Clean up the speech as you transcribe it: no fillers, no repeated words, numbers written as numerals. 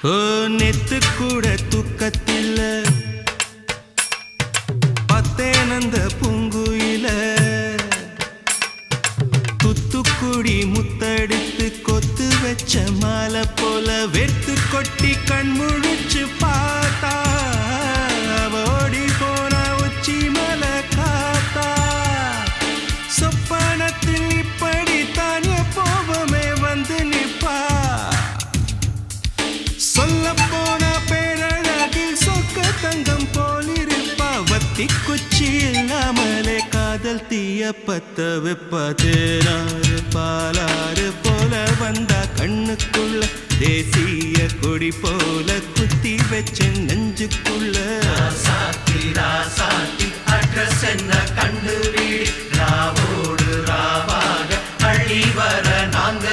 ஓ நெத்து கூட தூக்கத்தில்ல பத்தேனந்த பூங்குயில துத்துக்குடி முத்தடித்து கொத்து வச்ச மாலை போல வெத்து கொட்டி கண் முழிச்சு பார்த்தா ஓடி போன உச்சி மலை காத்தா சொப்பனத்தில் இப்படித்தான் எப்போவுமே வந்து நிப்பா சொல்ல போன பேரழகில் சொக்க தங்கம் போலிருப்பா வத்தி குச்சி இல்லாமலே காதல் தீய பத்த வெப்ப தேனாறு பாலாறு போல வந்தா கண்ணுக்குள்ள தேசிய கொடி போல குத்தி வச்ச நெஞ்சுக்குள்ள ராசாத்தி அட்ரஸ் என்ன கண்டுபிடி ராவோடு ராவாக அழி வர நாங்க